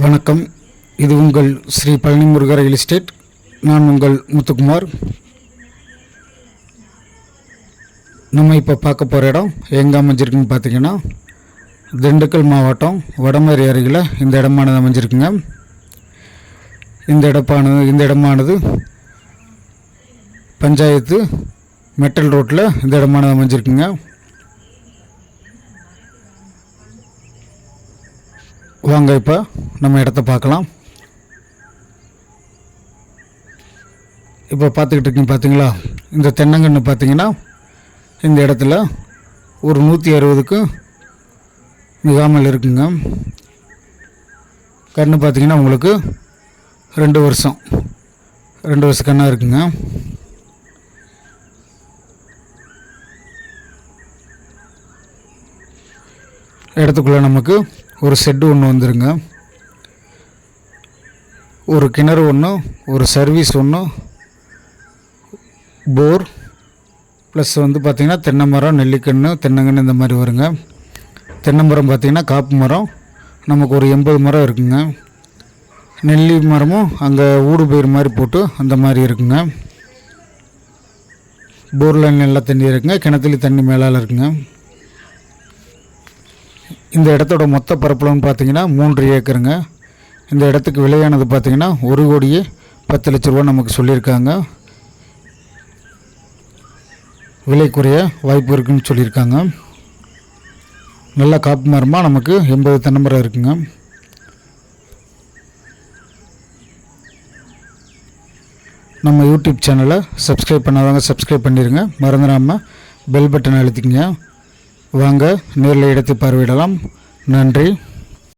வணக்கம். இது உங்கள் ஸ்ரீ பழனி முருகர் ரியல் எஸ்டேட். நான் உங்கள் முத்துக்குமார். நம்ம இப்போ பார்க்க போகிற இடம் எங்கே அமைஞ்சிருக்குன்னு பார்த்தீங்கன்னா, திண்டுக்கல் மாவட்டம் வடமேரி அருகில் இந்த இடமானது அமைஞ்சிருக்குங்க. இந்த இடமானது பஞ்சாயத்து மெட்டல் ரோட்டில் இந்த இடமானது அமைஞ்சிருக்குங்க. வாங்க இப்போ நம்ம இடத்த பார்க்கலாம். இப்போ பார்த்துக்கிட்டு இருக்கீங்க பார்த்தீங்களா, இந்த தென்னங்கன்று பார்த்தீங்கன்னா இந்த இடத்துல ஒரு 160க்கு மிகாமல் இருக்குங்க. கன்று பார்த்தீங்கன்னா உங்களுக்கு 2 வருஷம் கண்ணாக இருக்குங்க. இடத்துக்குள்ளே நமக்கு ஒரு ஷெட்டு ஒன்று வந்துருங்க. ஒரு கிணறு ஒன்று, ஒரு சர்வீஸ் ஒன்று, போர் ப்ளஸ் பார்த்திங்கன்னா தென்னை மரம், நெல்லிக்கன்று, தென்னங்கன்று இந்த மாதிரி வருங்க. தென்னை மரம் பார்த்திங்கன்னா காப்பு மரம் நமக்கு ஒரு 80 மரம் இருக்குங்க. நெல்லி மரமும் அங்கே ஊடு பயிர் மாதிரி போட்டு அந்த மாதிரி இருக்குங்க. போரில் நல்லா தண்ணி இருக்குங்க, கிணத்துலேயும் தண்ணி மேலால் இருக்குங்க. இந்த இடத்தோட மொத்த பரப்பளவுன்னு பார்த்தீங்கன்னா 3 ஏக்கருங்க. இந்த இடத்துக்கு விலையானது பார்த்தீங்கன்னா 1,10,00,000 ரூபா நமக்கு சொல்லியிருக்காங்க. விலை குறைய வாய்ப்பு இருக்குன்னு சொல்லியிருக்காங்க. நல்ல காப்பு மரமாக நமக்கு 80 தென்னை மரம் இருக்குங்க. நம்ம யூடியூப் சேனலை சப்ஸ்கிரைப் பண்ணாதவங்க சப்ஸ்கிரைப் பண்ணிடுங்க. மறந்துடாமல் பெல் பட்டன் அழுத்திக்கங்க. வாங்க நேரில் இடத்தை பார்வையிடலாம். நன்றி.